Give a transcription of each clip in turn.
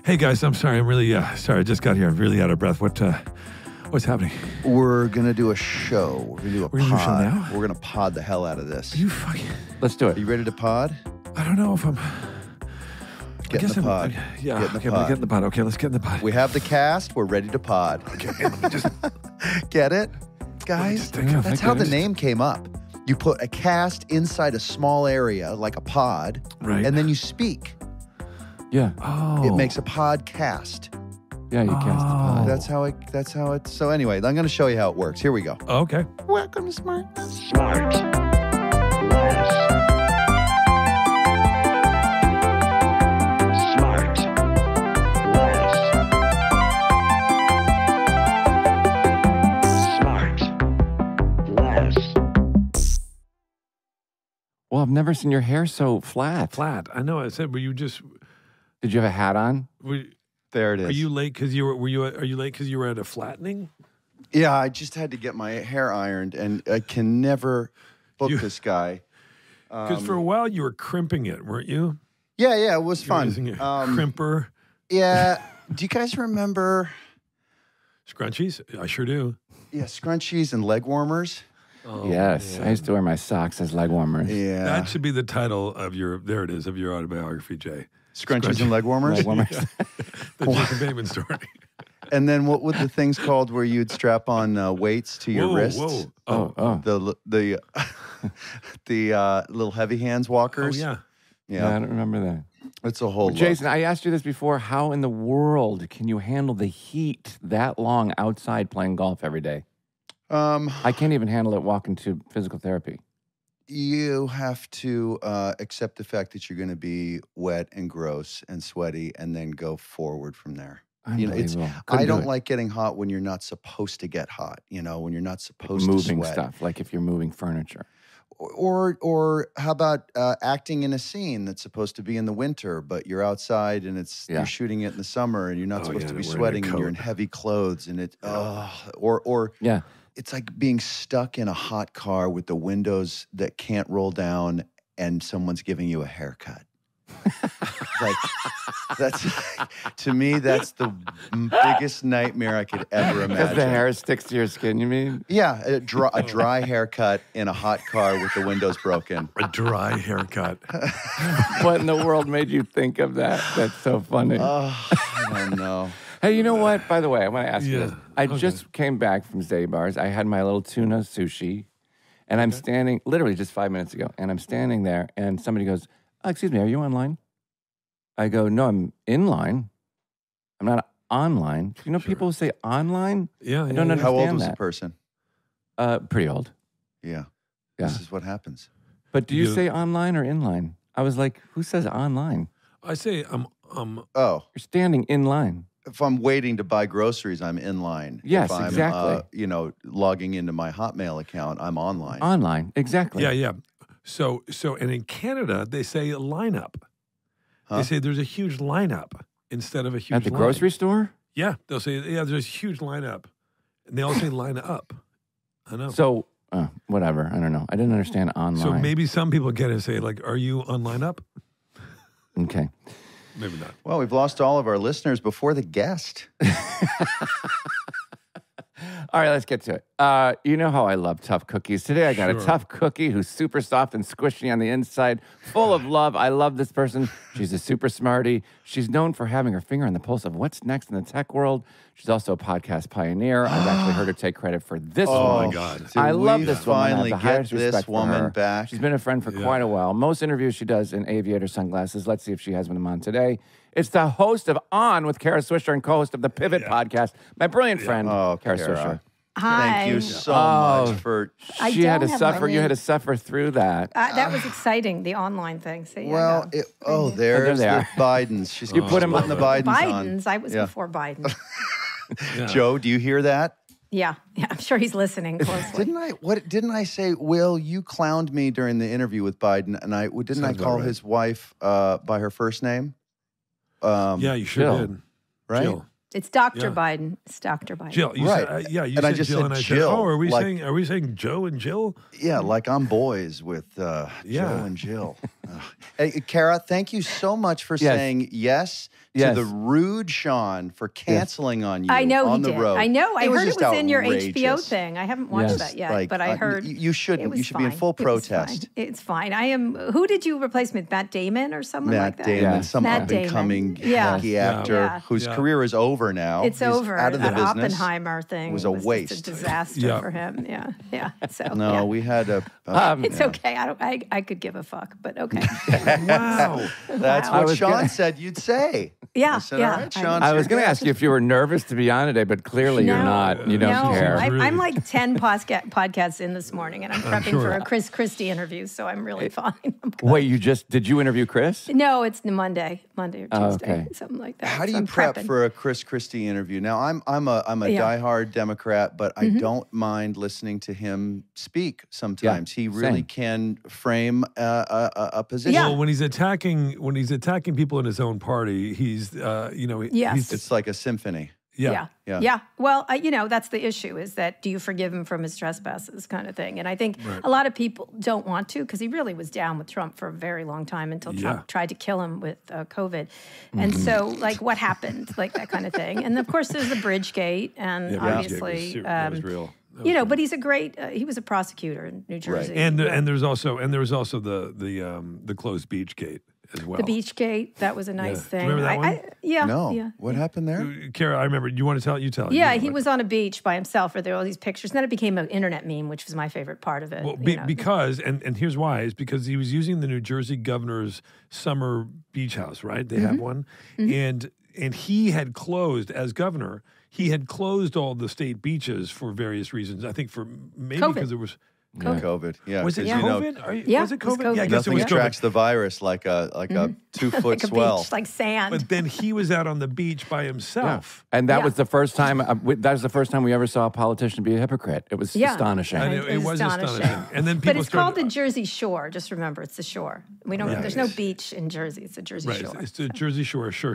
Hey guys, I'm sorry. I'm really sorry. I just got here. I'm really out of breath. What's happening? We're gonna do a show. We're gonna do a We're gonna do a show pod. now? We're gonna pod the hell out of this. Are you fucking? Let's do Are it. you ready to pod? I don't know if I'm. Get in the pod. Yeah. Get in the Okay, pod. we'll get in the pod. Okay, let's get in the pod. We have the cast. We're ready to pod. Okay, let me just. Get it, guys? just take it. That's how the name came up. You put a cast inside a small area, like a pod, Right. and then you speak. Yeah. Oh. It makes a podcast. Yeah, you cast the pod. That's how it. So anyway, I'm going to show you how it works. Here we go. Okay. Welcome to SmartLess. Well, I've never seen your hair so flat. Flat. I know. I said, were you just? Did you have a hat on? There it is. Are you late because you were? Are you late because you were at a flattening? Yeah, I just had to get my hair ironed, and I can never book this guy. Because for a while you were crimping it, weren't you? Yeah, it was You were fun. using a crimper. Yeah. Do you guys remember? Scrunchies? I sure do. Yeah, scrunchies and leg warmers. Oh, Yes. man. I used to wear my socks as leg warmers. Yeah, That should be the title of your. There it is, of your autobiography, Jay. scrunchies and leg warmers. Leg warmers. The Jason Bateman story. And then what would the things called where you'd strap on weights to your wrists? Whoa. Oh. The the little heavy hands walkers. Yeah. Yeah, I don't remember that. It's a whole. Jason, I asked you this before. How in the world can you handle the heat that long outside playing golf every day? I can't even handle it walking to physical therapy. You have to accept the fact that you're going to be wet and gross and sweaty, and then go forward from there. You know, it's. I don't like getting hot when you're not supposed to get hot. You know, when you're not supposed moving to sweat. stuff, like if you're moving furniture. Or how about acting in a scene that's supposed to be in the winter, but you're outside and you're shooting it in the summer, and you're not supposed to be sweating, and you're in heavy clothes, and or it's like being stuck in a hot car with the windows that can't roll down, and someone's giving you a haircut. Like that's to me, that's the biggest nightmare I could ever imagine. Because the hair sticks to your skin, you mean? Yeah, a dry haircut in a hot car with the windows broken. A dry haircut. What in the world made you think of that? That's so funny. I don't know. Hey, you know what? By the way, I want to ask you this. I Okay. just came back from Zabar's. I had my little tuna sushi, and I'm standing, literally just 5 minutes ago, and I'm standing there, and somebody goes, excuse me, are you online? I go, no, I'm in line. I'm not online. You know, people who say online? Yeah. I don't understand How old was that. the person? Pretty old. Yeah. Yeah. This is what happens. But do you say online or inline? I was like, who says online? I say Oh, You're standing in line. if I'm waiting to buy groceries, I'm in line. Yes, if I'm, exactly. logging into my Hotmail account, I'm online. Online, exactly. Yeah. So, and in Canada, they say lineup. Huh? They say there's a huge lineup instead of a huge At the line. grocery store? Yeah, they'll say, there's a huge lineup. And they all say line up. I know. So, whatever. I don't know. I didn't understand online. So maybe some people get it and say, like, are you on lineup? Okay. Maybe not. Well, we've lost all of our listeners before the guest. All right, let's get to it. You know how I love tough cookies. Today I got a tough cookie who's super soft and squishy on the inside, full of love. I love this person. She's a super smarty. She's known for having her finger on the pulse of what's next in the tech world. She's also a podcast pioneer. I've actually heard her take credit for this one. Oh, my God. I love we this woman. I have finally the get highest this respect for woman her. back? She's been a friend for quite a while. Most interviews she does in aviator sunglasses. Let's see if she has one of them on today. It's the host of On with Kara Swisher and co-host of the Pivot podcast, my brilliant friend, Oh, Kara Kara. Swisher. Hi. Thank you so much for. I She had to don't have suffer. money. You had to suffer through that. That was exciting, the online thing. So, Well, there's they the are. Bidens. She's You put 'em putting the Bidens on. Biden's. I was Yeah. before Biden. Joe, do you hear that? Yeah, I'm sure he's listening closely. Didn't I say, Will, you clowned me during the interview with Biden, and I Sounds about call right. his wife by her first name? Yeah, you sure Jill. did. Right? Jill. It's Dr. Yeah. Biden. It's Dr. Biden. Jill, you Right. said, you And I said just Jill, said and I said, Jill, oh, are we like- saying Joe and Jill? Yeah, like I'm boys with Joe Yeah. and Jill. Hey, Kara, thank you so much for saying yes to the rude Sean for canceling on you I know on he the did. road. I know. I heard it was in your outrageous. HBO thing. I haven't watched that yet, but I heard you shouldn't. You should be in full protest. It's fine. I am. Who did you replace me with? Matt Damon or someone like that? Matt Damon, some up-and-coming hacky actor whose career is over now. It's over. Out of the business. Oppenheimer thing was a waste. Just a disaster for him. Yeah. So we had a. It's okay. I could give a fuck, but okay. Wow. That's what Sean said you'd say. Yeah. I said, all right, Sean. I was going to ask you if you were nervous to be on today, but clearly you're not. You don't care. I'm like 10 podcasts in this morning, and I'm prepping for a Chris Christie interview, so I'm really fine. Wait, did you interview Chris? No, it's Monday or Tuesday, something like that. How do you prep for a Chris Christie interview? Now, I'm a diehard Democrat, but I don't mind listening to him speak sometimes. He really can frame a position. Well, when he's attacking people in his own party, he's it's like a symphony. Yeah. Well, that's the issue, is that do you forgive him from his trespasses kind of thing? And I think a lot of people don't want to, because he really was down with Trump for a very long time until Trump tried to kill him with COVID. And so, like, what happened? Like, that kind of thing. And, of course, there's the Bridgegate, and obviously... that was real. But he's a great. He was a prosecutor in New Jersey, and there's also the closed beach gate as well. The beach gate, that was a nice thing. Remember that one? No. What happened there? Kara, I remember. You want to tell it? You tell it. Yeah, he was on a beach by himself, where there were all these pictures. And then it became an internet meme, which was my favorite part of it. Well, because here's why: is because he was using the New Jersey governor's summer beach house. Right? They have one, and he had closed as governor. He had closed all the state beaches for various reasons. I think because there was COVID. Yeah. Was it COVID? Was it COVID? Yeah, I guess nothing it was attracts the virus like a 2-foot like swell. A beach, like sand. But then he was out on the beach by himself. And that was the first time. That was the first time we ever saw a politician be a hypocrite. It was astonishing. And it was astonishing. And then but it's called the Jersey Shore. Just remember, it's the shore. We don't. There's no beach in Jersey. It's the Jersey Shore. It's the Jersey Shore. Sure.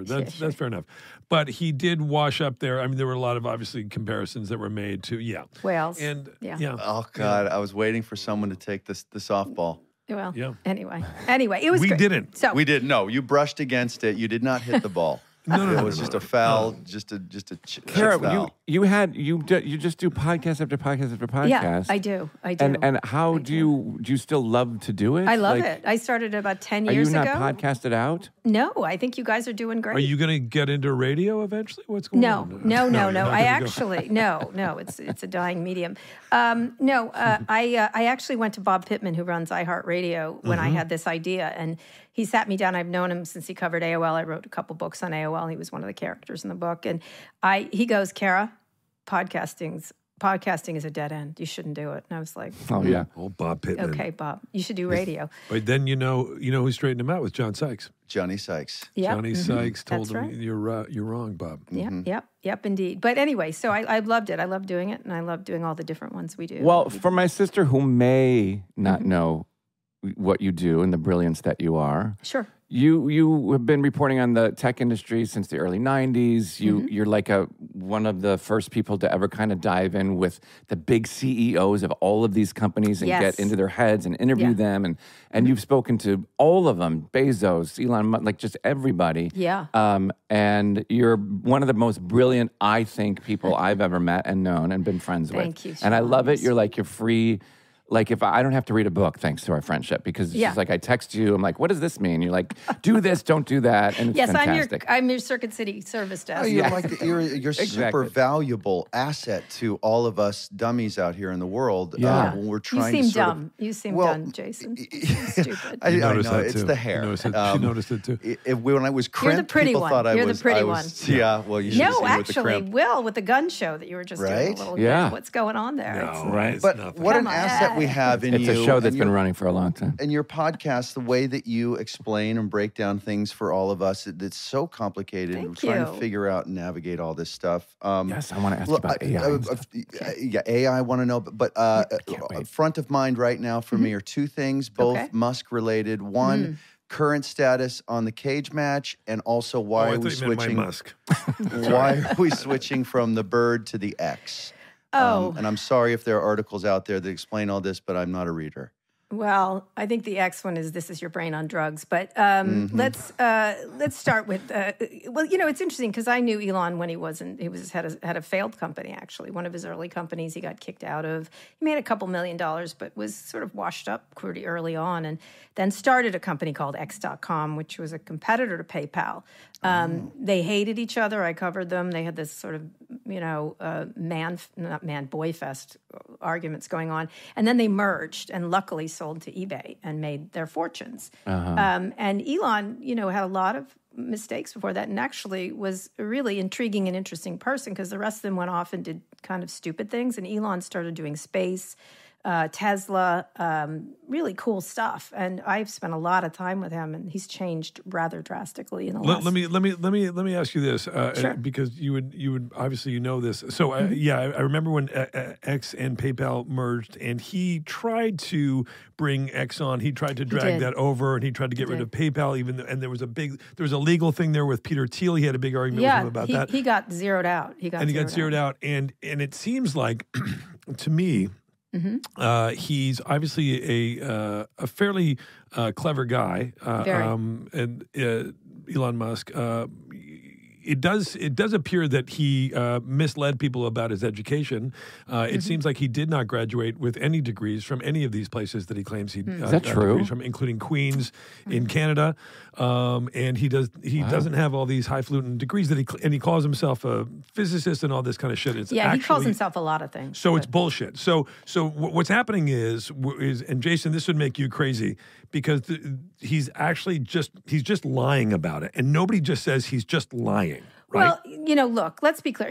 That's fair enough. But he did wash up there. I mean, there were a lot of obviously comparisons that were made to Wales. And oh God, I was waiting for someone to take the softball. Well, anyway, it was. We great. didn't. So we didn't. No, you brushed against it. You did not hit the ball. No, it was just a foul, just a Kara, foul. you just do podcast after podcast after podcast. Yeah, I do. And how do you still love to do it? I love it. I started about 10 years ago. Are you not podcasted out? No, I think you guys are doing great. Are you going to get into radio eventually? What's going on? No. I actually no. It's a dying medium. I actually went to Bob Pittman, who runs iHeartRadio, when I had this idea, and he sat me down. I've known him since he covered AOL. I wrote a couple books on AOL. He was one of the characters in the book. And he goes, Kara, podcasting is a dead end. You shouldn't do it. And I was like, oh, yeah. Old Bob Pittman. Okay, Bob, you should do radio. But then you know who straightened him out was John Sykes. Johnny Sykes. Yeah. Johnny Sykes told That's him, right. you're wrong, Bob. Yep, indeed. But anyway, so I loved it. I loved doing it, and I loved doing all the different ones we do. Well, for my sister who may not know what you do and the brilliance that you are. Sure. You have been reporting on the tech industry since the early 90s. You're like one of the first people to ever kind of dive in with the big CEOs of all of these companies and get into their heads and interview them. And you've spoken to all of them, Bezos, Elon Musk, like just everybody. Yeah. And you're one of the most brilliant, I think, people I've ever met and known and been friends with. Thank you, And I Sean. love it. You're free. Like, if I don't have to read a book, thanks to our friendship, because it's just like I text you, I'm like, what does this mean? You're like, do this, don't do that, and it's fantastic. I'm your Circuit City service desk. Oh, you're super valuable asset to all of us dummies out here in the world. When we're trying you to seem dumb. You seem dumb, Jason. Stupid. I know that it's too. the hair. She noticed it too. When I was crimped, You're the pretty people one. thought You're I was. the pretty one. Yeah, well, you should have seen me with the actually, crimp. Will, with the gun show that you were just doing a little bit. What's going on there? No, right. But what an asset we have in you. It's a show that's been running for a long time. And your podcast, the way that you explain and break down things for all of us, it's so complicated. We're trying to figure out and navigate all this stuff. Yes, I want to ask you about AI. AI, I want to know. But front of mind right now for me are two things, both Musk related. One, current status on the cage match, and also why are we switching? Musk. Why are we switching from the bird to the X? And I'm sorry if there are articles out there that explain all this, but I'm not a reader. Well, I think the X one is "This is your brain on drugs," but let's start with. Well, it's interesting because I knew Elon when he had a failed company. Actually, one of his early companies he got kicked out of. He made a couple $1 million, but was sort of washed up pretty early on, and then started a company called X.com, which was a competitor to PayPal. They hated each other. I covered them. They had this sort of boy fest arguments going on, and then they merged and luckily sold to eBay and made their fortunes. And Elon, had a lot of mistakes before that, and actually was a really intriguing and interesting person because the rest of them went off and did kind of stupid things, and Elon started doing space, Tesla, really cool stuff. And I've spent a lot of time with him, and he's changed rather drastically in the last. Let me ask you this, sure. Because you would obviously this. So I remember when X and PayPal merged, and he tried to bring X on. He tried to drag that over, and he tried to get rid of PayPal. And there was a legal thing there with Peter Thiel. He had a big argument with him about that. He got zeroed out. He got zeroed out, and it seems like to me. He's obviously a fairly clever guy, and Elon Musk. It does appear that he misled people about his education. It seems like he did not graduate with any degrees from any of these places that he claims he Is that true? Degrees from, including Queens in Canada. And he doesn't have all these highfalutin degrees and he calls himself a physicist and all this kind of shit. He calls himself a lot of things. So it's bullshit. So what's happening is, and Jason, this would make you crazy because he's just lying about it, and nobody just says he's just lying. Right? Well, look, let's be clear.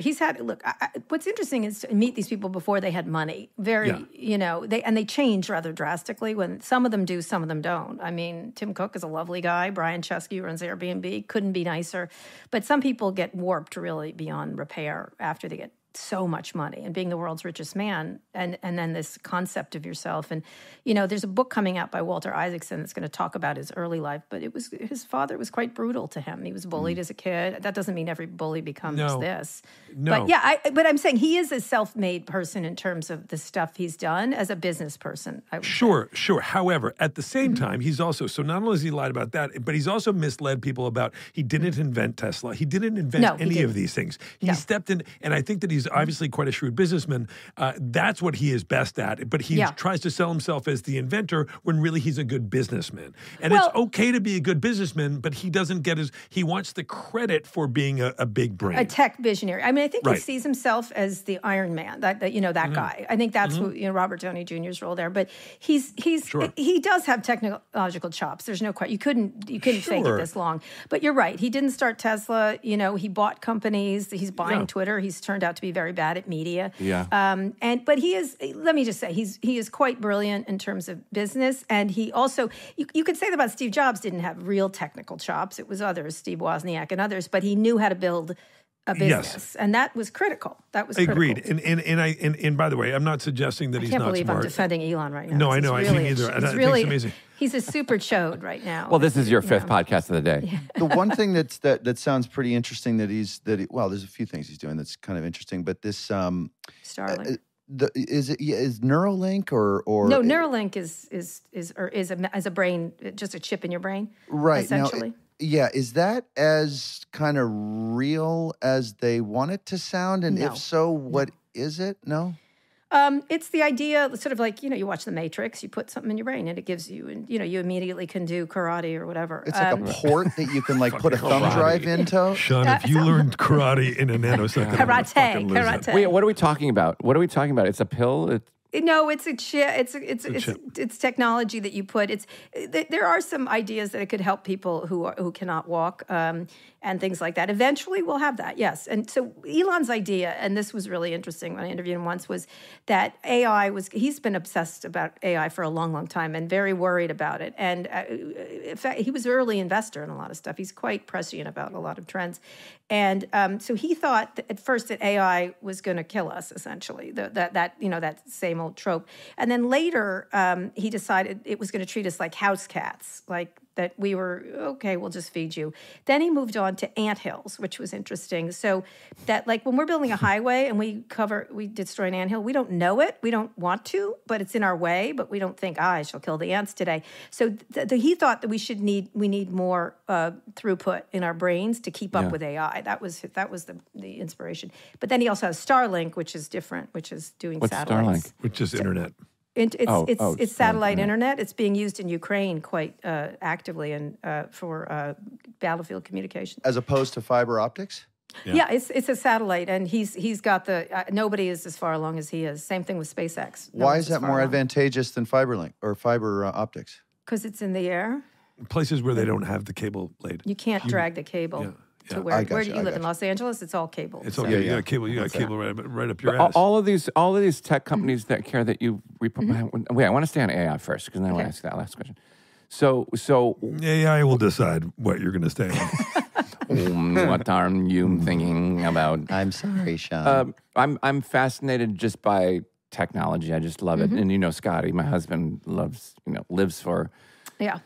What's interesting is to meet these people before they had money. They change rather drastically when some of them do, some of them don't. I mean, Tim Cook is a lovely guy. Brian Chesky runs Airbnb. Couldn't be nicer. But some people get warped really beyond repair after they get so much money and being the world's richest man, and then this concept of yourself. And there's a book coming out by Walter Isaacson that's going to talk about his early life, but his father was quite brutal to him. He was bullied as a kid. That doesn't mean every bully becomes this. No. But I'm saying he is a self-made person in terms of the stuff he's done as a business person. Sure. However, at the same time, he's also, so not only has he lied about that, but he's also misled people about he didn't invent Tesla. He didn't invent any of these things. He stepped in, and I think that he's obviously quite a shrewd businessman. That's what he is best at. But he tries to sell himself as the inventor when really he's a good businessman. And it's okay to be a good businessman, but he doesn't get he wants the credit for being a big brain. A tech visionary. I mean, I think he sees himself as the Iron Man, that guy. I think that's what, Robert Downey Jr.'s role there. But he does have technological chops. There's no question. You couldn't fake it this long. But you're right. He didn't start Tesla. He bought companies. He's buying Twitter. He's turned out to be very bad at media. Yeah. But he is, let me just say, he is quite brilliant in terms of business. And he also, you could say that about Steve Jobs, didn't have real technical chops. It was others, Steve Wozniak and others, but he knew how to build a business, and that was critical. Agreed. And by the way, I'm not suggesting that he's not smart. I can't believe I'm defending Elon right now. No, I know. I think neither. I think it's amazing. He's a super chode right now. Well, this is your fifth podcast of the day. Yeah. The one thing that sounds pretty interesting there's a few things he's doing that's kind of interesting, but this Starlink. Is Neuralink or no? Neuralink is a brain, just a chip in your brain, right? Essentially. Now, is that as kind of real as they want it to sound? And if so, what is it? No. It's the idea, sort of like, you watch The Matrix, you put something in your brain and it gives you, and, you immediately can do karate or whatever. It's like a port that you can put a thumb drive into. Sean, if you learned karate in a nanosecond, karate. Wait, what are we talking about? It's a pill? No, it's a chip. It's technology that you put. There are some ideas that it could help people who cannot walk and things like that. Eventually, we'll have that. Yes, and so Elon's idea, and this was really interesting when I interviewed him once, was that he's been obsessed about AI for a long, long time and very worried about it. And in fact, he was an early investor in a lot of stuff. He's quite prescient about a lot of trends. And so he thought at first that AI was going to kill us, essentially, that same old trope. And then later, he decided it was going to treat us like house cats, like that we were, okay, we'll just feed you. Then he moved on to anthills, which was interesting. So that like when we're building a highway and we destroy an anthill, we don't know it, we don't want to, but it's in our way, but we don't think, I shall kill the ants today. So he thought that we need more throughput in our brains to keep up with AI. That was the inspiration. But then he also has Starlink, which is different, which is doing satellites. Starlink? Which is internet. It's satellite internet. It's being used in Ukraine quite actively and for battlefield communication. As opposed to fiber optics? Yeah, it's a satellite, and he's got the nobody is as far along as he is. Same thing with SpaceX. Why is that more advantageous than fiber optics? Because it's in the air. Places where they don't have the cable laid. You can't drag the cable. Yeah. To where do you live in Los Angeles? It's all cable. It's all you got cable. You got cable right up your ass. All of these tech companies that care that you wait, I want to stay on AI first because then I want to ask that last question. So AI will decide what you're going to stay on. What are you thinking about? I'm sorry, Sean. I'm fascinated just by technology. I just love it. And Scotty, my husband, lives for. Yeah.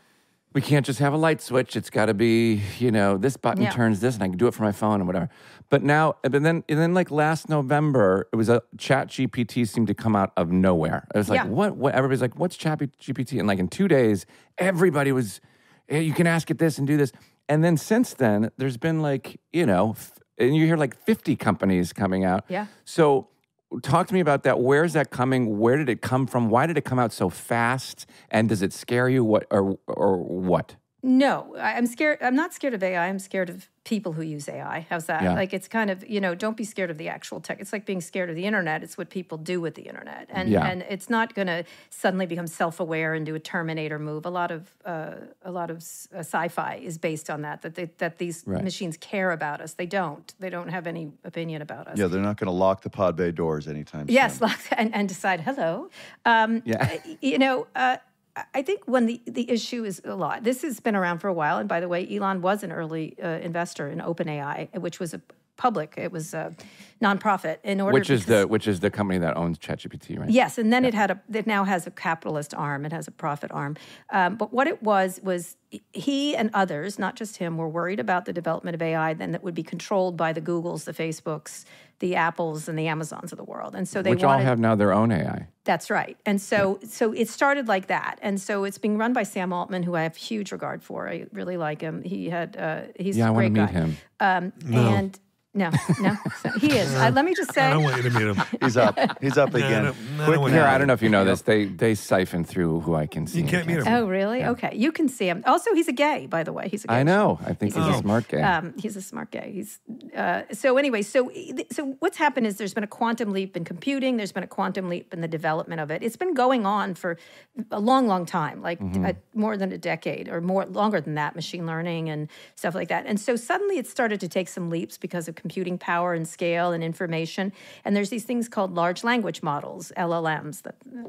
We can't just have a light switch. It's got to be, this button turns this, and I can do it from my phone and whatever. But then like last November, it was a Chat GPT seemed to come out of nowhere. It was like, what? Everybody's like, what's Chat GPT? And like in 2 days, everybody was, hey, you can ask it this and do this. And then since then, there's been like, and you hear like 50 companies coming out. Yeah. So talk to me about that. Where is that coming? Where did it come from? Why did it come out so fast? And does it scare you? What or what? No, I'm scared. I'm not scared of AI. I'm scared of people who use AI. How's that? Yeah. Like it's kind of, don't be scared of the actual tech. It's like being scared of the internet. It's what people do with the internet. And it's not going to suddenly become self-aware and do a Terminator move. A lot of sci-fi is based on that these machines care about us. They don't have any opinion about us. Yeah, they're not going to lock the pod bay doors anytime soon. Yes, lock and decide, hello. I think when the issue is a lot. This has been around for a while, and by the way, Elon was an early investor in OpenAI, which was a public. It was a nonprofit. Which is the company that owns ChatGPT, right? Yes, and then it now has a capitalist arm. It has a profit arm. But what it was he and others, not just him, were worried about the development of AI then that would be controlled by the Googles, the Facebooks, the Apples, and the Amazons of the world. And so all have now their own AI. That's right. And so it started like that. And so it's being run by Sam Altman, who I have huge regard for. I really like him. He's a great guy. I want to meet him. And no, so he is. Let me just say, I don't want you to meet him. He's up again. I don't know if you know this. They siphon through who I can see. You can't meet him. Oh, really? Yeah. Okay, you can see him. Also, he's a gay, by the way. He's a gay. I know. I think he's a smart gay. He's a smart gay. He's so anyway. So what's happened is there's been a quantum leap in computing. There's been a quantum leap in the development of it. It's been going on for a long, long time, like more than a decade or longer than that. Machine learning and stuff like that. And so suddenly it started to take some leaps because of computing power and scale and information. And there's these things called large language models, LLMs.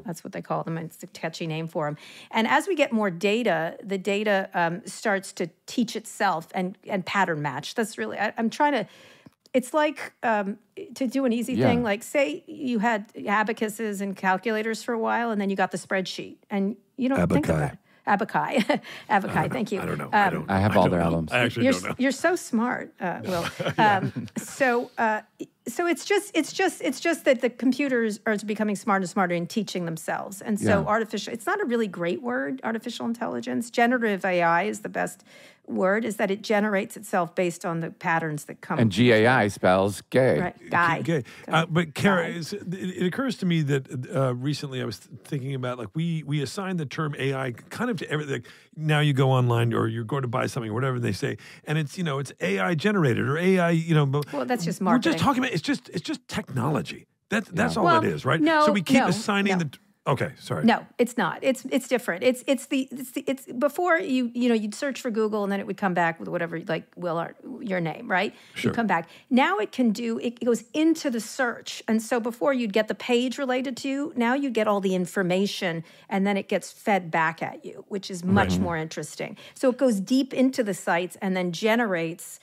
That's what they call them. It's a catchy name for them. And as we get more data, the data starts to teach itself and pattern match. That's really, I'm trying to, it's like to do an easy thing, like say you had abacuses and calculators for a while, and then you got the spreadsheet, and you don't think about it. Abaci. Thank you. I don't know. I have all their albums. I actually don't know. You're so smart, Will. So it's just that the computers are becoming smarter and smarter in teaching themselves. And so it's not a really great word, artificial intelligence. Generative AI is the best word, is that it generates itself based on the patterns that come. And GAI spells gay. Right, guy. Gay. But Kara, it occurs to me that recently I was thinking about, like, we assign the term AI kind of to everything. Now you go online or you're going to buy something or whatever, and they say, and it's AI generated or AI, Well, that's just marketing. We're just talking about it's just technology. That's all it is, right? So we keep assigning the. Okay, sorry. No, it's not. It's different. It's before you'd search for Google and then it would come back with whatever, like your name, right? Sure. You'd come back. Now it goes into the search. And so before you'd get the page related to you, now you get all the information and then it gets fed back at you, which is much more interesting. So it goes deep into the sites and then generates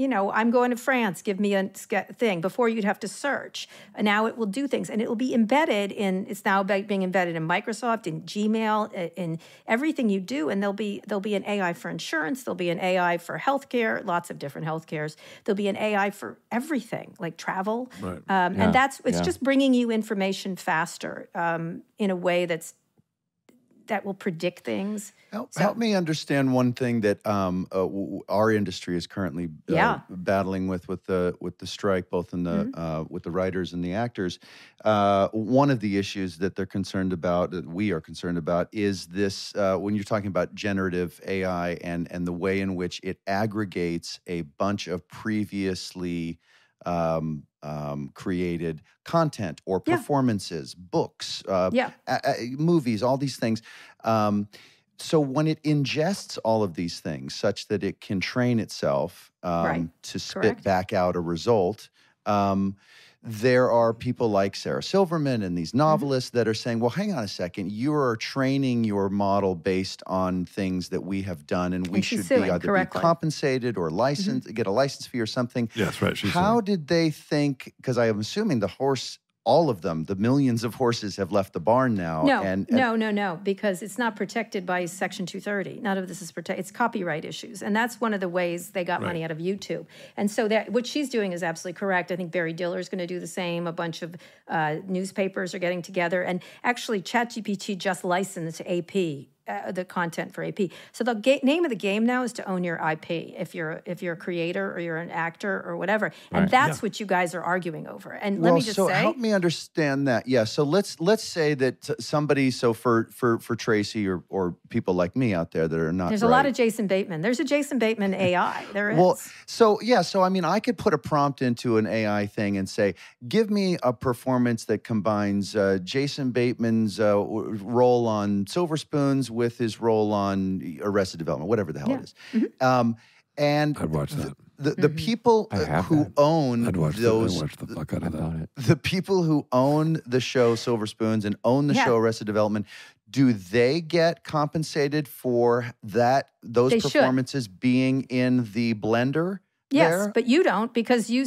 I'm going to France, give me a thing. Before you'd have to search. And now it will do things. And it will be embedded it's now being embedded in Microsoft, in Gmail, in everything you do. And there'll be an AI for insurance. There'll be an AI for healthcare, lots of different healthcares. There'll be an AI for everything, like travel. Right. And it's just bringing you information faster in a way that will predict things. Help me understand one thing that our industry is currently battling with the strike, both in the with the writers and the actors. One of the issues that they're concerned about, that we are concerned about, is this: when you're talking about generative AI and the way in which it aggregates a bunch of previously created content or performances, books, movies, all these things. So when it ingests all of these things such that it can train itself to spit back out a result, there are people like Sarah Silverman and these novelists that are saying, well, hang on a second, you are training your model based on things that we have done, and we should be either be compensated or licensed, get a license fee or something. Yes, right. How did they think, because I am assuming all of them, the millions of horses have left the barn now. No, because it's not protected by Section 230. None of this is protected. It's copyright issues. And that's one of the ways they got money out of YouTube. And so what she's doing is absolutely correct. I think Barry Diller is going to do the same. A bunch of newspapers are getting together. And actually, ChatGPT just licensed AP. The content for AP. So the name of the game now is to own your IP. If you're a creator or you're an actor or whatever, and that's what you guys are arguing over. And let me just say, help me understand that. Yeah. So let's say that somebody. So for Tracy or people like me out there that are not. There's a lot of Jason Bateman. There's a Jason Bateman AI. There is. Well, so I mean, I could put a prompt into an AI thing and say, give me a performance that combines Jason Bateman's role on Silver Spoons with his role on Arrested Development, whatever the hell it is. And I'd watch that. The people who own those, I'd watch the fuck out of that. The people who own the show Silver Spoons and own the show Arrested Development, do they get compensated for those performances being in the blender? Yes, but you don't because you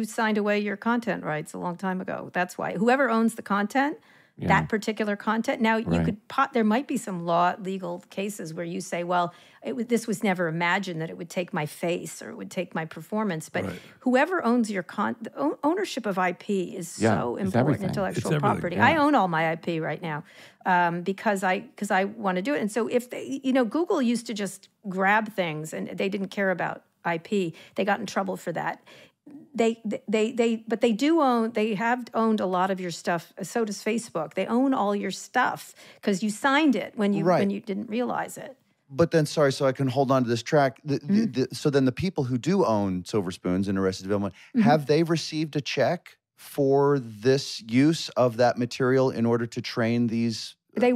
signed away your content rights a long time ago. That's why whoever owns the content. That particular content. Now, you could there might be some legal cases where you say, well, this was never imagined that it would take my face or it would take my performance. But whoever owns your ownership of IP is so important, intellectual property. I own all my IP right now because I want to do it. And so if Google used to just grab things and they didn't care about IP, they got in trouble for that. They have owned a lot of your stuff. So does Facebook. They own all your stuff because you signed it when you didn't realize it. But then, sorry, so I can hold on to this track. So then the people who do own Silver Spoons and Arrested Development, have they received a check for this use of that material in order to train these AI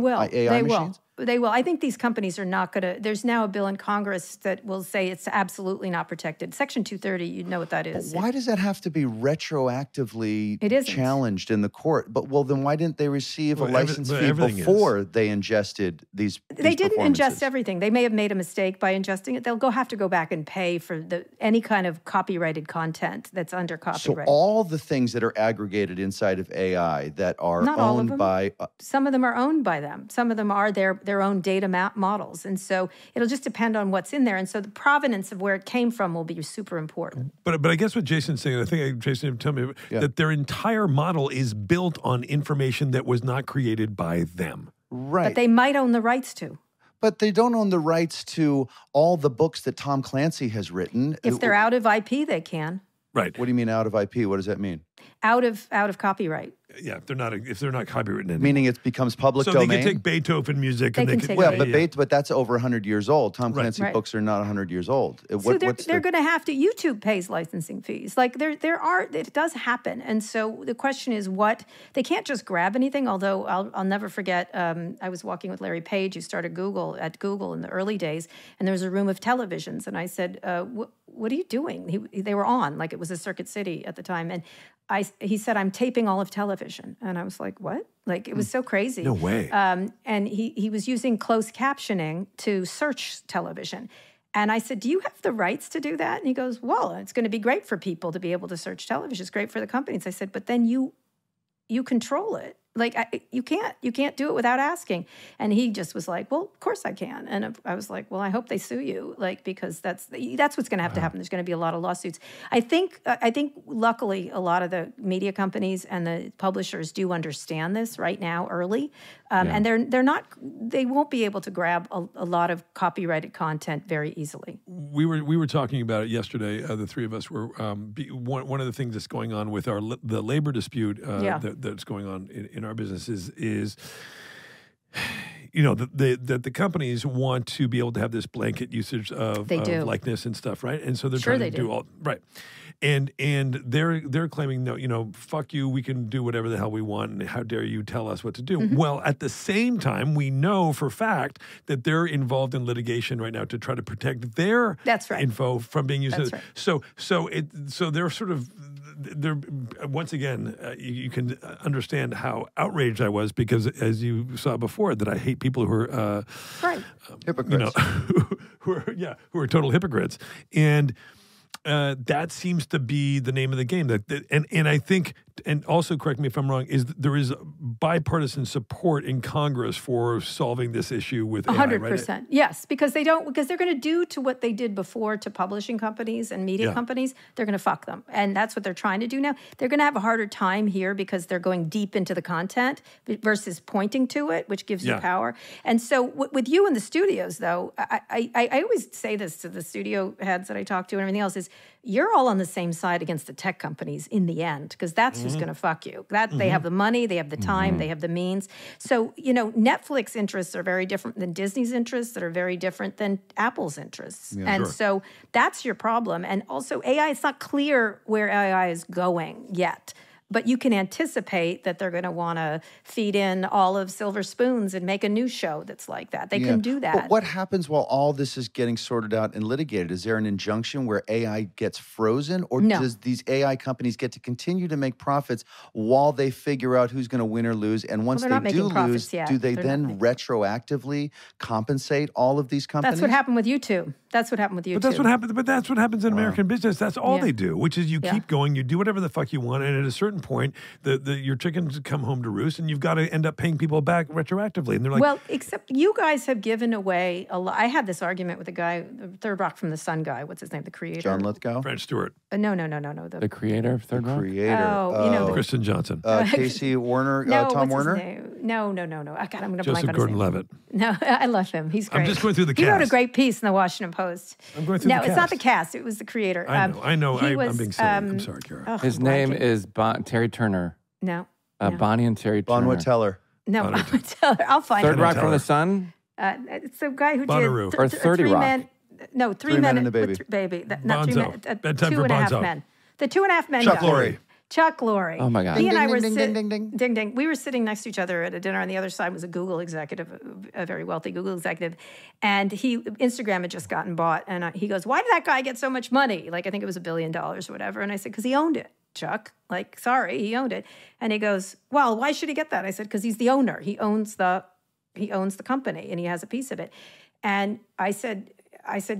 machines? They will. I think these companies are not going to. There's now a bill in Congress that will say it's absolutely not protected. Section 230, you know what that is. But why does that have to be retroactively challenged in the court? But then why didn't they receive a license fee before they ingested these They didn't ingest everything. They may have made a mistake by ingesting it. They'll have to go back and pay for any kind of copyrighted content that's under copyright. So all the things that are aggregated inside of AI that are not owned by... some of them are owned by them. Some of them are their own data models. And so it'll just depend on what's in there. And so the provenance of where it came from will be super important. But I guess what Jason's saying, I think Jason told me that their entire model is built on information that was not created by them. Right. But they might own the rights to. But they don't own the rights to all the books that Tom Clancy has written. If they're out of IP, they can. Right. What do you mean out of IP? What does that mean? Out of copyright. Yeah, if they're not copywritten anymore. Meaning it becomes public domain? So they can take Beethoven music. But that's over 100 years old. Tom Clancy books are not 100 years old. So they're going to have to, YouTube pays licensing fees. Like it does happen. And so the question is they can't just grab anything, although I'll never forget, I was walking with Larry Page, who started at Google in the early days, and there was a room of televisions. And I said, what are you doing? They were on, like it was a Circuit City at the time. And he said, I'm taping all of television. And I was like, what? Like, it was so crazy. No way. And he was using closed captioning to search television. And I said, do you have the rights to do that? And he goes, well, it's going to be great for people to be able to search television. It's great for the companies. I said, but then you control it. Like, you can't do it without asking. And he just was like, well, of course I can. And I was like, well, I hope they sue you, like, because that's what's going to have to happen. There's going to be a lot of lawsuits. I think luckily a lot of the media companies and the publishers do understand this right now early. And they won't be able to grab a lot of copyrighted content very easily. We were talking about it yesterday. The three of us were one of the things that's going on with the labor dispute that's going on in our business is that the companies want to be able to have this blanket usage of likeness and stuff, right? And so they're trying to do all right. And they're claiming, no, fuck you, we can do whatever the hell we want, and how dare you tell us what to do? Mm-hmm. Well, at the same time, we know for fact that they're involved in litigation right now to try to protect their info from being used. Right. So they're sort of. Once again, you can understand how outraged I was because, as you saw before, that I hate people who are hypocrites, who are total hypocrites, and that seems to be the name of the game. And I think, and also correct me if I'm wrong, there is bipartisan support in Congress for solving this issue with AI, 100%. Right? Yes, because they're going to do to what they did before to publishing companies and media companies. They're going to fuck them, and that's what they're trying to do now. They're going to have a harder time here because they're going deep into the content versus pointing to it, which gives you power. And so with you in the studios, though, I always say this to the studio heads that I talk to and everything else is, you're all on the same side against the tech companies in the end, because that's who's going to fuck you. They have the money, they have the time, they have the means. So, Netflix interests are very different than Disney's interests, that are very different than Apple's interests. So that's your problem. And also AI, it's not clear where AI is going yet. But you can anticipate that they're going to want to feed in all of Silver Spoons and make a new show that's like that. They can do that. But what happens while all this is getting sorted out and litigated? Is there an injunction where AI gets frozen? Or does these AI companies get to continue to make profits while they figure out who's going to win or lose? And once they do lose, do they then retroactively compensate all of these companies? That's what happened with YouTube. That's what happened with YouTube. But that's what happens in American business. That's all they do, which is you keep going, you do whatever the fuck you want, and at a certain point, your chickens come home to roost, and you've got to end up paying people back retroactively. And they're like, well, except you guys have given away a lot. I had this argument with the guy, the Third Rock from the Sun guy. What's his name? The creator. John Lithgow? French Stewart. No. The creator of Third Rock? Creator. Kristen Johnson. Casey Warner, Tom Warner? No. God, I'm going to blank on his Joseph name. Gordon-Levitt. No, I love him. He's great. I'm just going through the cast. He wrote a great piece in the Washington Post. I'm going through the cast. No, it's not the cast. It was the creator. I know. I'm being silly. I'm sorry, Kara. His name is Terry Turner. No. Bonnie and Terry Turner. Bonwood Teller. No, Bonwood Teller. I'll find Third him. Rock from the Sun? It's the guy who Bonnaroo. did... Or 30 Rock. Three Men and a Baby. Not 3 Men. Bedtime Two for and a Half Bonzo. Men. The 2.5 Men. Chuck Lorre. Chuck Lorre. Oh, my God. He and I were ding. We were sitting next to each other at a dinner. On the other side was a Google executive, a very wealthy Google executive. And Instagram had just gotten bought. And he goes, why did that guy get so much money? Like, I think it was $1 billion or whatever. And I said, because he owned it, Chuck. Like, sorry, he owned it. And he goes, well, why should he get that? I said, because he's the owner. He owns the company and he has a piece of it. And I said,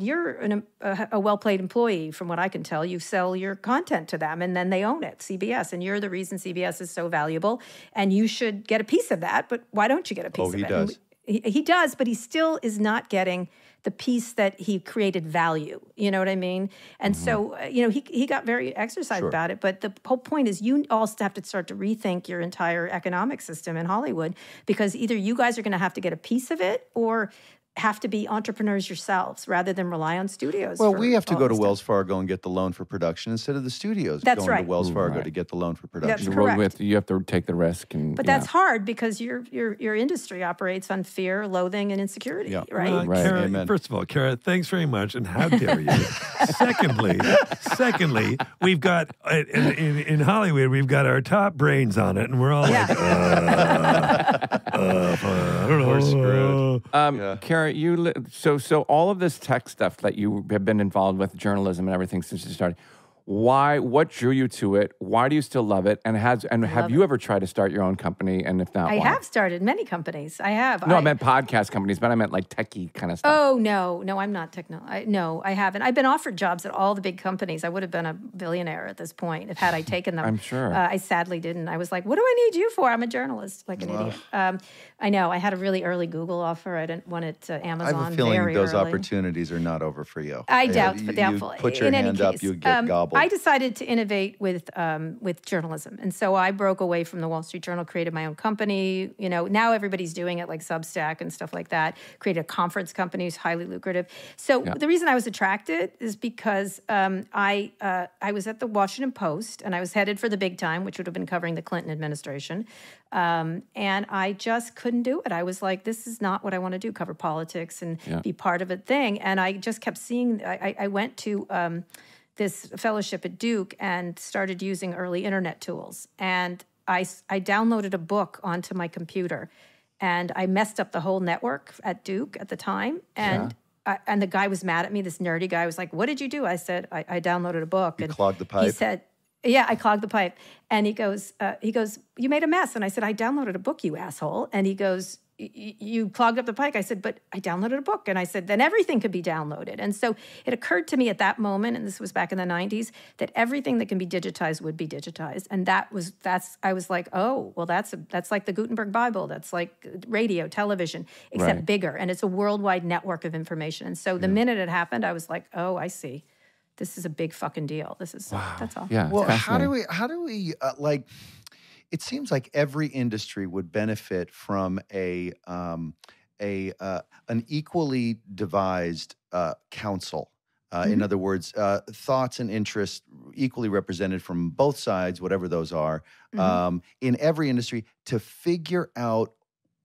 you're a well-paid employee, from what I can tell. You sell your content to them, and then they own it, CBS. And you're the reason CBS is so valuable, and you should get a piece of that. But why don't you get a piece of it? Does. He does, but he still is not getting the piece that he created value. You know what I mean? And so, he got very exercised about it. But the whole point is you also have to start to rethink your entire economic system in Hollywood, because either you guys are going to have to get a piece of it or have to be entrepreneurs yourselves rather than rely on studios. Well, we have to go to Wells Fargo and get the loan for production instead of the studios going to Wells Fargo to get the loan for production. That's correct. You have to take the risk. But that's hard because your industry operates on fear, loathing, and insecurity, right? Kara, first of all, Kara, thanks very much, and how dare you? Secondly, we've got, in Hollywood, we've got our top brains on it, and we're all like, I don't know. We're screwed. Kara, so all of this tech stuff that you have been involved with, journalism and everything since you started, What drew you to it? Why do you still love it? And have you ever tried to start your own company? And if not, I why? have started many companies. I have. No, I meant podcast companies, but I meant like techie kind of stuff. Oh, no, I'm not techno. No, I haven't. I've been offered jobs at all the big companies. I would have been a billionaire at this point had I taken them. I'm sure. I sadly didn't. I was like, what do I need you for? I'm a journalist, like an idiot. I know. I had a really early Google offer. I didn't want it to Amazon. I have a feeling very those early. opportunities are not over for you. I doubt, but doubtful. You put your hand up, you get gobbled. I decided to innovate with journalism, and so I broke away from the Wall Street Journal, created my own company. You know, now everybody's doing it, like Substack and stuff like that. Created a conference company, who's highly lucrative. So the reason I was attracted is because I was at the Washington Post, and I was headed for the big time, which would have been covering the Clinton administration. And I just couldn't do it. I was like, this is not what I want to do, cover politics and be part of a thing. And I just kept seeing, I went to this fellowship at Duke and started using early internet tools. And I downloaded a book onto my computer, and I messed up the whole network at Duke at the time. And and the guy was mad at me, this nerdy guy was like, what did you do? I said, I downloaded a book. You clogged the pipe? He said, yeah, I clogged the pipe. And he goes, you made a mess. And I said, I downloaded a book, you asshole. And he goes, you clogged up the pipe. I said, but I downloaded a book. And I said, then everything could be downloaded. And so it occurred to me at that moment, and this was back in the 90s, that everything that can be digitized would be digitized. And I was like, oh, well, that's like the Gutenberg Bible. That's like radio, television, except bigger. And it's a worldwide network of information. And so the minute it happened, I was like, oh, I see. This is a big fucking deal. That's all. Yeah. Well, how do we like? It seems like every industry would benefit from an equally devised council. In other words, thoughts and interests equally represented from both sides, whatever those are, in every industry, to figure out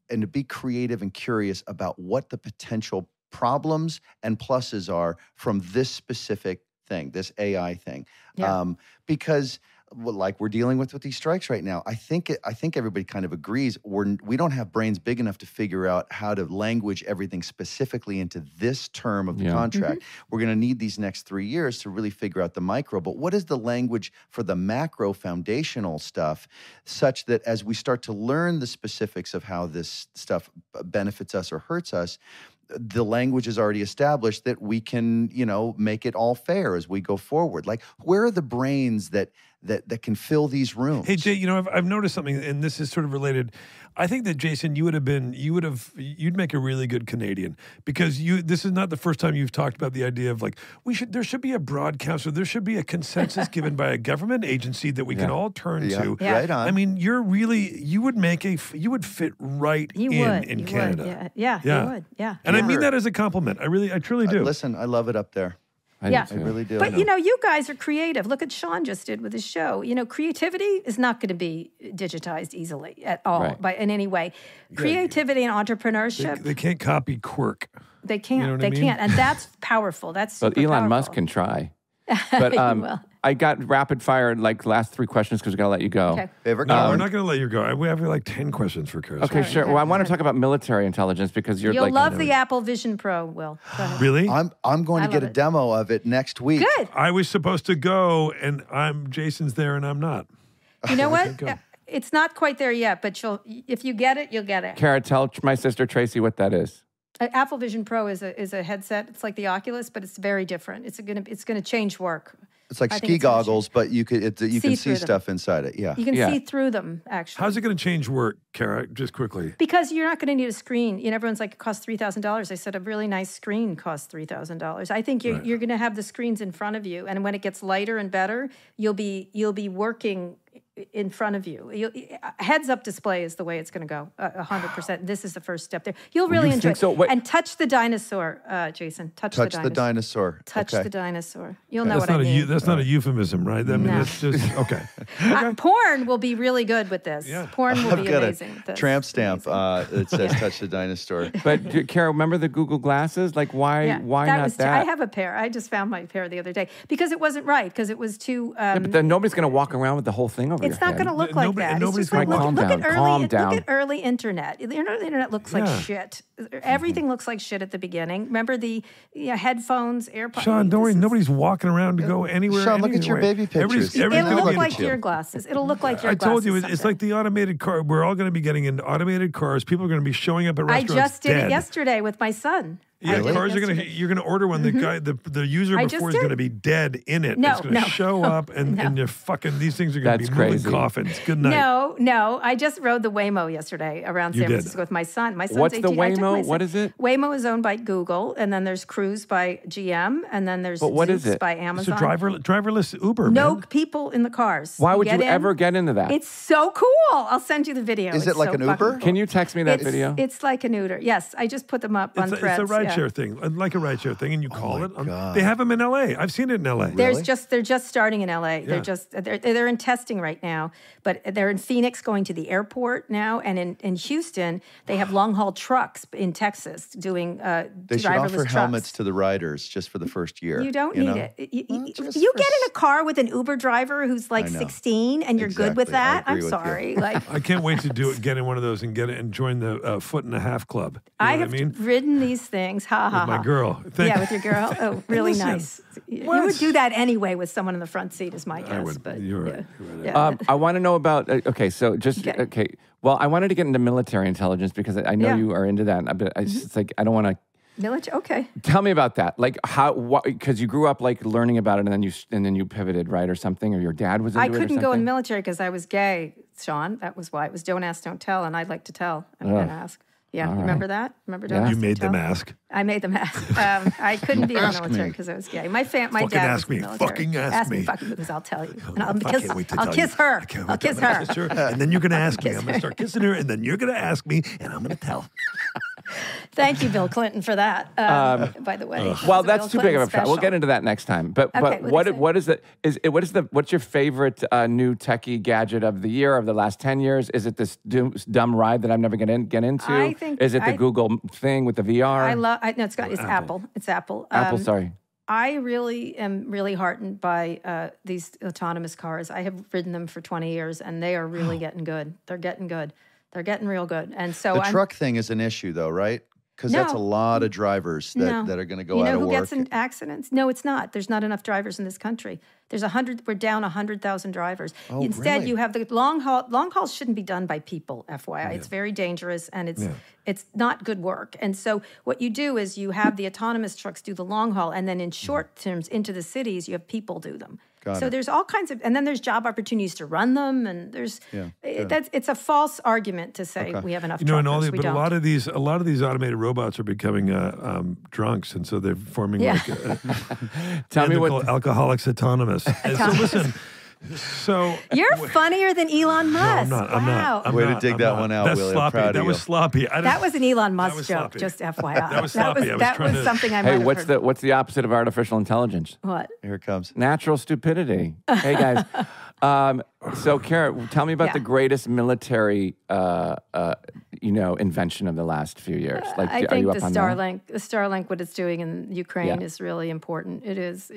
and to be creative and curious about what the potential problems and pluses are from this specific thing, this AI thing. Because like we're dealing with these strikes right now, I think everybody kind of agrees we don't have brains big enough to figure out how to language everything specifically into this term of the contract. We're going to need these next 3 years to really figure out the micro. But what is the language for the macro foundational stuff, such that as we start to learn the specifics of how this stuff benefits us or hurts us, the language is already established that we can, make it all fair as we go forward. Like, where are the brains that can fill these rooms? Hey, Jay, I've noticed something, and this is sort of related. I think that, Jason, you'd make a really good Canadian, because this is not the first time you've talked about the idea of like, there should be a broadcaster, there should be a consensus given by a government agency that we can all turn to. Yeah. Right on. I mean, you would fit right in Canada. You would. Yeah. And I mean that as a compliment. I truly do. Listen, I love it up there. I really do. But, you guys are creative. Look at Sean just did with his show. Creativity is not going to be digitized easily at all in any way. Creativity and entrepreneurship. They can't copy Quirk. They can't. Can't. And that's powerful. That's super Elon powerful. Musk can try. But I got rapid fire, like last 3 questions because we got to let you go. Okay. Favorite No, we're not going to let you go. We have like 10 questions for Kara. Okay, sure. Well, I want to talk about military intelligence because you'll love the Apple Vision Pro, Will. Go ahead. Really? I'm going to get a demo of it next week. Good. I was supposed to go, and Jason's there, and I'm not. You know what? It's not quite there yet, but if you get it, you'll get it. Kara, tell my sister Tracy what that is. Apple Vision Pro is a headset. It's like the Oculus, but it's very different. It's gonna change work. It's like ski goggles, but you can see stuff inside it. Yeah, you can see through them. Actually, how's it going to change work, Kara? Just quickly, because you're not going to need a screen. Everyone's like, it costs $3,000. I said a really nice screen costs $3,000. I think you're going to have the screens in front of you, and when it gets lighter and better, you'll be working in front of you. Heads-up display is the way it's going to go, 100%. This is the first step there. You'll really enjoy it. So? And touch the dinosaur, Jason. Touch the dinosaur. Touch the dinosaur. You'll know what I mean. That's not a euphemism, right? I mean, that's just, okay. Porn will be really good with this. Yeah. Porn will be amazing with this. Tramp stamp that says touch the dinosaur. But, Kara, remember the Google glasses? Like, why not that? I have a pair. I just found my pair the other day because it wasn't right, because it was too... but then nobody's going to walk around with the whole thing over your It's not going to look like that. Nobody's going to calm down. Look at early internet. The internet looks like shit. Everything looks like shit at the beginning. Remember the headphones, AirPods. Sean, don't worry. Nobody's walking around to go anywhere. Sean, look at your baby pictures. It'll look like your glasses. It'll look like your glasses. I told you, it's like the automated car. We're all going to be getting into automated cars. People are going to be showing up at restaurants. I just did it yesterday with my son. Yeah, cars are you're gonna order one. The guy, the user before is gonna be dead in it. It's gonna show up and you're fucking. These things are gonna be moving coffins. Good night. No. I just rode the Waymo yesterday around San Francisco with my son. My son's 18. What's the Waymo? What is it? Waymo is owned by Google, and then there's Cruise by GM, and then there's Zoox by Amazon. It's a driverless Uber. No man. people in the cars. Why would you ever get into that? It's so cool. I'll send you the video. Is it like an Uber? Can you text me that video? It's like an Uber. Yes, I just put them up on Threads. It's a rideshare thing. Like a rideshare thing, and you call it. They have them in LA. I've seen it in LA. They're just starting in LA. Yeah. They're in testing right now, but they're in Phoenix going to the airport now, and in Houston they have long haul trucks in Texas doing they should offer helmets to the riders just for the first year. You don't need it. You get in a car with an Uber driver who's like 16, and you're good with that. I'm sorry. Like I can't wait to get in one of those and join the foot and a half club. I have ridden these things. With my girl. With your girl. Oh, really nice. You would do that anyway with someone in the front seat, is my guess. I would. But you're right. Yeah. I want to know about. Okay. Well, I wanted to get into military intelligence because I know you are into that. But it's like I don't want to. Military. Okay. Tell me about that. Like because you grew up like learning about it, and then you pivoted, right, or something, or your dad was into it. I couldn't go in the military because I was gay, Sean. That was why. It was don't ask, don't tell, and I'd like to tell. I'm going to ask. Yeah, remember that? Remember don't ask, you made them ask. I made them ask. I couldn't be in the military because I was gay. My dad was in the military. Fucking ask me. Fucking because I'll tell you. And I'll kiss her. I'll kiss her. And then you're going to ask me. I'm going to start kissing her, and then you're going to ask me, and I'm going to tell. Thank you, Bill Clinton, for that. By the way, well, that's too big of a problem. We'll get into that next time. But what's your favorite new techie gadget of the year, of the last 10 years? Is it this dumb ride that I'm never going to get into? Is it the Google thing with the VR? It's Apple. It's Apple. Sorry. I really am heartened by these autonomous cars. I have ridden them for 20 years, and they are really getting good. They're getting good. They're getting real good. And so the truck thing is an issue, though, right? Because that's a lot of drivers that are going to go out of work. You know who gets in accidents? No, it's not. There's not enough drivers in this country. We're down 100,000 drivers. Instead, you have the long haul. Long hauls shouldn't be done by people, FYI. Yeah. It's very dangerous, and it's not good work. And so what you do is you have the autonomous trucks do the long haul, and then in short terms into the cities, you have people do them. There's all kinds of, and then there's job opportunities to run them, and there's it's a false argument to say we have enough. Truckers. A lot of these automated robots are becoming drunks, and so they're forming Tell me what Alcoholics Autonomous. So listen. So you're funnier than Elon Musk. No, I'm not. Way to dig that one out, That's Willie. sloppy. That was sloppy. That was an Elon Musk joke, just FYI. That was sloppy. That was something I might have heard. What's the opposite of artificial intelligence? What? Here it comes. Natural stupidity. Hey, guys. So, Kara, tell me about the greatest military, invention of the last few years. I think the Starlink, what it's doing in Ukraine is really important. It is.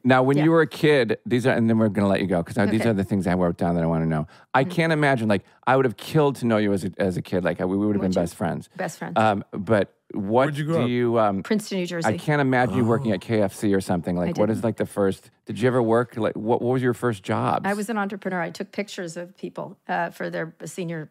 Now, when you were a kid, and then we're going to let you go, because these are the things I wrote down that I want to know. I can't imagine, I would have killed to know you as a kid. We would have been best friends. Best friends. But where'd you grow up? Princeton, New Jersey. I can't imagine you working at KFC or something. What is the first? Did you ever work? What was your first job? I was an entrepreneur. I took pictures of people for their senior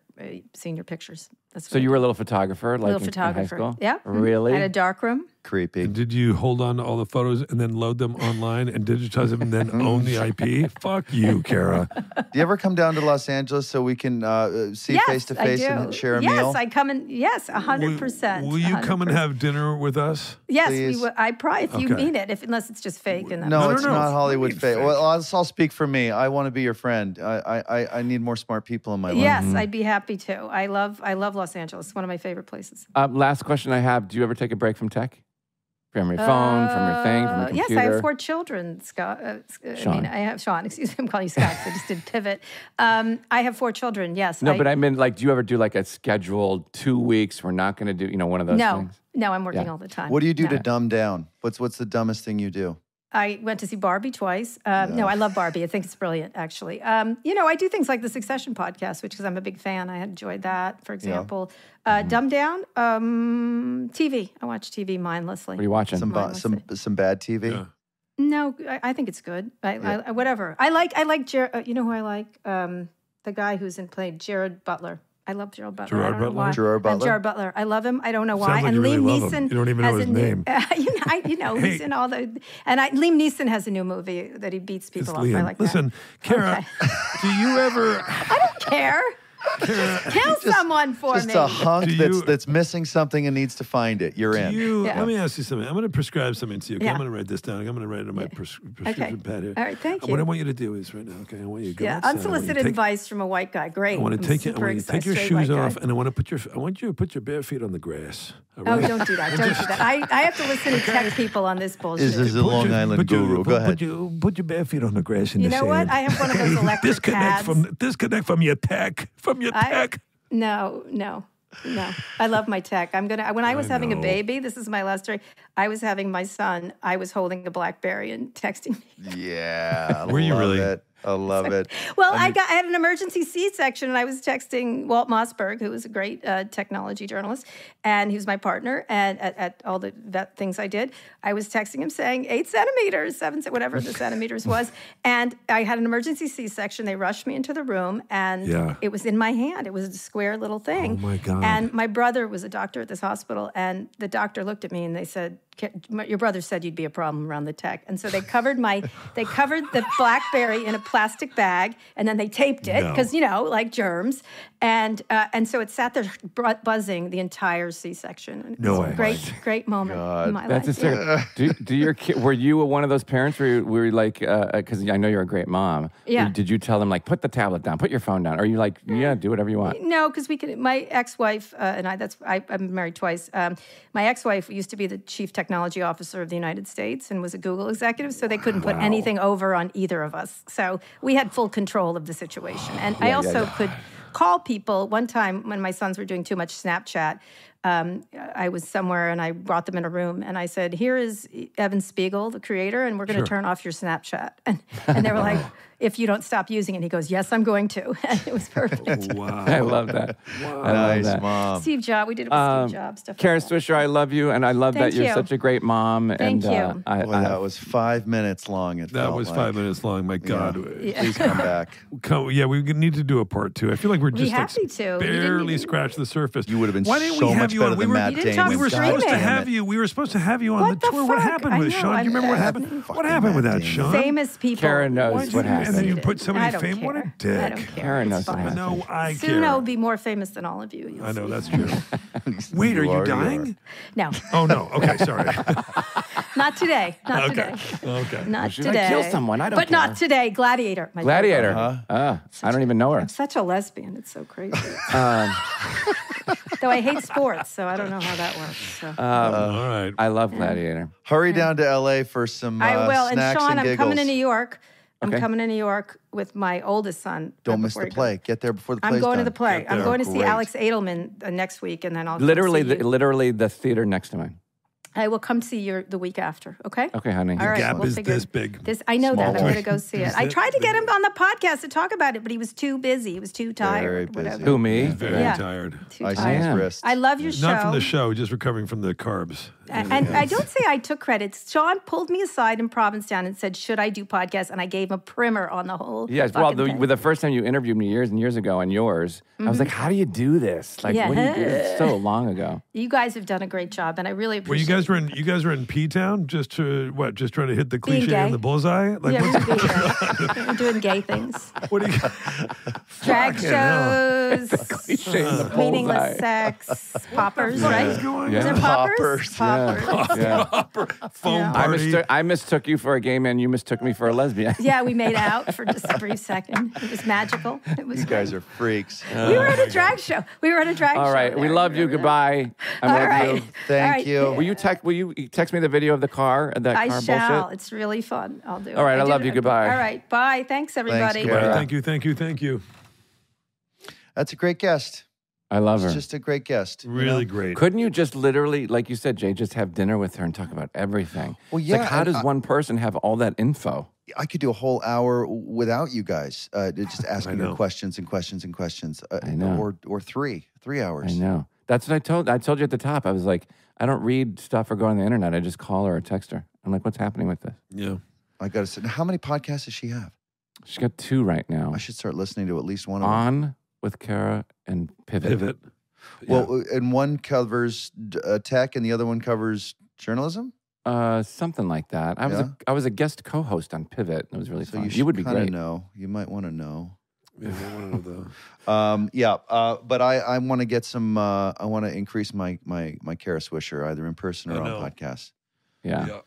pictures. So you were a little photographer, in high school? Yeah. Really? I had a dark room. Creepy. And did you hold on to all the photos and then load them online and digitize them and then own the IP? Fuck you, Kara. Do you ever come down to Los Angeles so we can see face to face and share a meal? Yes, I come in. Yes, 100%. Will you come and have dinner with us? Yes, we will. I probably, if you mean it, unless it's just fake. No, it's not Hollywood fake. Well, I'll speak for me. I want to be your friend. I need more smart people in my life. Yes, I'd be happy to. I love Los Angeles. It's one of my favorite places. Last question I have: do you ever take a break from tech? From your phone, from your thing, from your computer? Yes, I have 4 children, Scott. Sean. I have Sean. Excuse me, I'm calling you Scott. I just did pivot. I have 4 children. Yes. No, but I mean, do you ever do a scheduled 2 weeks? We're not going to do, one of those things. No, I'm working all the time. What do you do to dumb down? What's the dumbest thing you do? I went to see Barbie twice. No, I love Barbie. I think it's brilliant, actually. I do things like the Succession podcast, which, because I'm a big fan, I had enjoyed that, for example. Dumb Down, TV. I watch TV mindlessly. What are you watching? Some bad TV? Yeah. No, I think it's good. I whatever. I like you know who I like? The guy who's played Gerard Butler. I love Gerard Butler. Gerard Butler? Gerard Butler? I love him. I don't know why. Sounds like and you really Liam love Neeson. him. You don't even know his name. He's in all the. And Liam Neeson has a new movie that he beats people up. Liam. I like Listen, that. Kara, do you ever... I don't care. Kill someone for Just me. a hunk that's missing something and needs to find it. You're in. Let me ask you something. I'm going to prescribe something to you. Okay? Yeah. I'm going to write this down. I'm going to write it on my prescription pad here. All right, thank you. What I want you to do is right now, okay, I want you to go outside. Unsolicited advice from a white guy. Great. I want to take your shoes off, and I want you to put your bare feet on the grass. Oh, don't do that. Don't do that. I have to listen to tech people on this bullshit. This is a Long Island guru. Go ahead. Put your bare feet on the grass in the sand. You know what? I have one of those electric pads. Disconnect from your tech. No. I love my tech. When I was having a baby, this is my last story. I was having my son. I was holding a BlackBerry and texting me. Yeah. Were you really? I love it. Well, I had an emergency C-section, and I was texting Walt Mossberg, who was a great technology journalist, and he was my partner. And at all the things I did, I was texting him saying 8 centimeters, 7, whatever the centimeters was. And I had an emergency C-section. They rushed me into the room, and it was in my hand. It was a square little thing. Oh my God! And my brother was a doctor at this hospital, and the doctor looked at me and they said, "Your brother said you'd be a problem around the tech." And so they covered the BlackBerry in a plastic bag, and then they taped it because like germs, and so it sat there buzzing the entire C-section. And no it was way! Great moment in my life. That's do your kid? Were you one of those parents where you were like, because I know you're a great mom. Yeah. Did you tell them like, put the tablet down, put your phone down, or are you like, do whatever you want? No, because my ex-wife and I'm married twice. My ex-wife used to be the chief technology officer of the United States and was a Google executive, so they couldn't put anything over on either of us. So we had full control of the situation. And I also could call people. One time when my sons were doing too much Snapchat, I was somewhere and I brought them in a room and I said, "Here is Evan Spiegel, the creator, and we're going to turn off your Snapchat." And they were like, "If you don't stop using it." He goes, "Yes, I'm going to." And it was perfect. Wow. I love that. Wow. Nice, Mom. Steve Jobs, we did it with Steve Jobs. Stuff Kara like that. Swisher, I love you, and I love Thank that you're you. such a great mom. Thank you. That was 5 minutes long. That was 5 minutes long. My God. Please come back. We need to do a part 2. I feel like we're just happy to. barely scratched the surface. You would have been Why didn't so we have much you better on? than Matt You didn't Damon. talk We were supposed to Damn have you. We were supposed to have you on What the the tour. What fuck? happened with I know, Sean? Do you remember what happened? Fucking What happened with Matt that, Damon. Sean? Famous people. Kara knows what happened. And then you put so many I don't fame. What a care. dick. I don't care. Kara knows It's what fine. happened. No, I Soon care. I'll be more famous than all of you. You'll I know, see. that's true. Wait, are you dying? No, Oh, no. Okay, sorry. not today. Not Okay. today. Okay. Not She's today. like, kill someone. I don't But care. not today. Gladiator. My Gladiator. Uh-huh. I don't even know her. I'm such a lesbian. It's so crazy. Though I hate sports, so I don't know how that works. So. All right. I love Gladiator. Hurry down to L.A. for some I will. And snacks Sean, and I'm giggles. coming to New York. I'm Okay. coming to New York with my oldest son. Don't miss before the he goes. play. Get there before the play's I'm going done. to the play. Get I'm there. going to see Great. Alex Edelman next week, and then I'll come Literally, see you. literally the theater next to mine. I will come see you the week after. Okay. Okay, honey. All right. Gap we'll is figure- this big. I know that. I'm Small going to go see it. I tried to get him on the podcast to talk about it, but he was too busy. He was too tired. Very busy. Whatever. Who, me? Very Yeah. tired. Too I see tired. his Yeah. wrist. I love your show. Not from the show, just recovering from the carbs. And I don't say I took credit. Sean pulled me aside in Provincetown and said, "Should I do podcasts?" And I gave him a primer on the whole. Yes, well, fucking thing. with the first time you interviewed me years and years ago on yours, I was like, how do you do this? Like, what do you do? It's so long ago. You guys have done a great job, and I really Well, appreciate. you guys were in P-Town just to what? Just trying to hit the Being cliche gay. and the bullseye? Like Yeah, what's we're doing gay things, what do you drag Fucking hell. shows, Cliche in the meaningless bullseye. sex, poppers, What right? is going Yeah. Is there poppers? Poppers. Poppers. Yeah. foam Yeah. party? I mistook you for a gay man. You mistook me for a lesbian. Yeah, we made out for just a brief second. It was magical. It was You guys are freaks. We were at a drag show. We were at a drag show. All right, we there. love you. Goodbye. I All love right. you. Thank All right. you. Will you text me the video of the car? That I car shall. bullshit? It's really fun. I'll do it. All right, I did love it. you. Goodbye. All right, bye. Thanks, everybody. Kara. Thank you. That's a great guest. I love her. She's just a great guest. Really great. Couldn't you just literally, like you said, Jay, just have dinner with her and talk about everything? Well, yeah. It's like, how does one person have all that info? I could do a whole hour without you guys, just asking her questions and questions and questions. I know. Or 3 hours. I know. That's what I told you at the top. I was like, I don't read stuff or go on the internet. I just call her or text her. I'm like, what's happening with this? Yeah. I got to say, how many podcasts does she have? She's got 2 right now. I should start listening to at least one of them. On with Kara and Pivot. Well, and one covers tech and the other one covers journalism? Something like that. I was a guest co-host on Pivot. It was really fun. You would be great. Know. You might want to know. Yeah, I want to know but I want to get some. I want to increase my Kara Swisher either in person or on podcast. Yeah.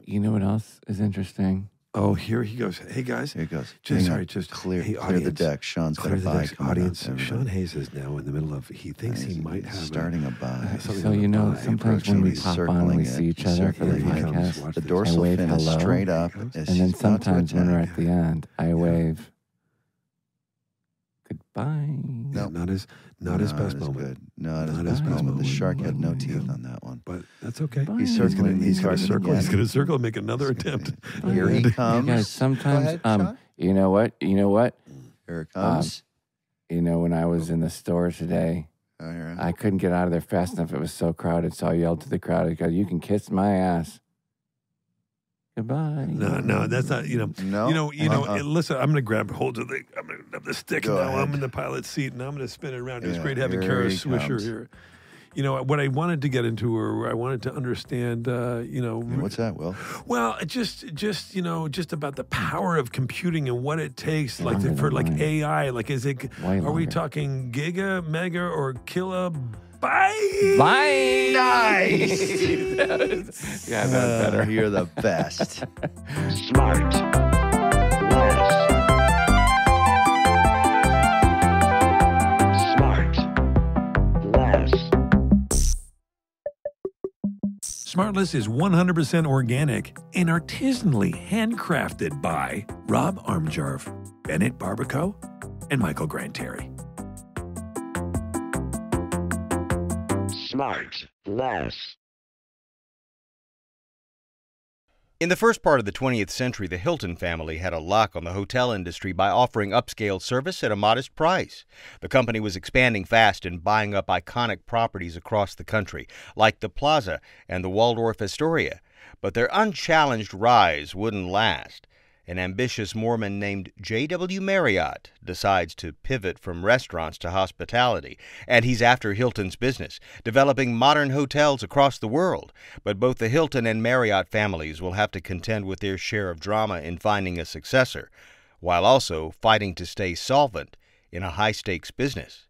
You know what else is interesting? Oh, here he goes. Hey, guys. Here he goes. Just clear audience, the deck. Sean's got a buy. Audience, Sean Hayes is now in the middle of, he thinks he might have starting a buy. So, sometimes when we pop on and we see each other for the podcast, the dorsal fin is straight up. And then sometimes when we're at the end, I wave goodbye. No, not his best moment. Good. Not his best moment. The shark had no teeth on that one. But that's okay. He's circling. He's going to circle. He's going to circle and make another attempt. Here he comes. You guys, sometimes, Go ahead, you know what? Here it comes. When I was in the store today, I couldn't get out of there fast enough. It was so crowded. So I yelled to the crowd, "You can kiss my ass." Goodbye. No, that's not. Listen, I'm going to grab hold of the stick. Go now ahead. I'm in the pilot's seat, and I'm going to spin it around. It's Yeah, great having here Kara he Swisher comes. here. What I wanted to get into, or I wanted to understand, What's that, Will? Well, just about the power of computing and what it takes, like for AI. Like, is it? Are we talking giga, mega, or kilobyte? Bye. Nice. Yeah, that's better. You're the best. SmartLess is 100% organic and artisanally handcrafted by Rob Armjarv, Bennett Barbaco, and Michael Granteri. SmartLess. In the first part of the 20th century, the Hilton family had a lock on the hotel industry by offering upscale service at a modest price. The company was expanding fast and buying up iconic properties across the country, like the Plaza and the Waldorf Astoria. But their unchallenged rise wouldn't last. An ambitious Mormon named J.W. Marriott decides to pivot from restaurants to hospitality, and he's after Hilton's business, developing modern hotels across the world. But both the Hilton and Marriott families will have to contend with their share of drama in finding a successor, while also fighting to stay solvent in a high-stakes business.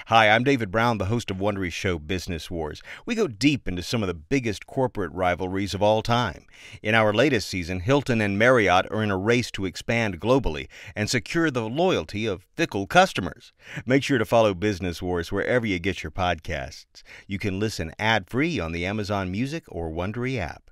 Hi, I'm David Brown, the host of Wondery's show Business Wars. We go deep into some of the biggest corporate rivalries of all time. In our latest season, Hilton and Marriott are in a race to expand globally and secure the loyalty of fickle customers. Make sure to follow Business Wars wherever you get your podcasts. You can listen ad-free on the Amazon Music or Wondery app.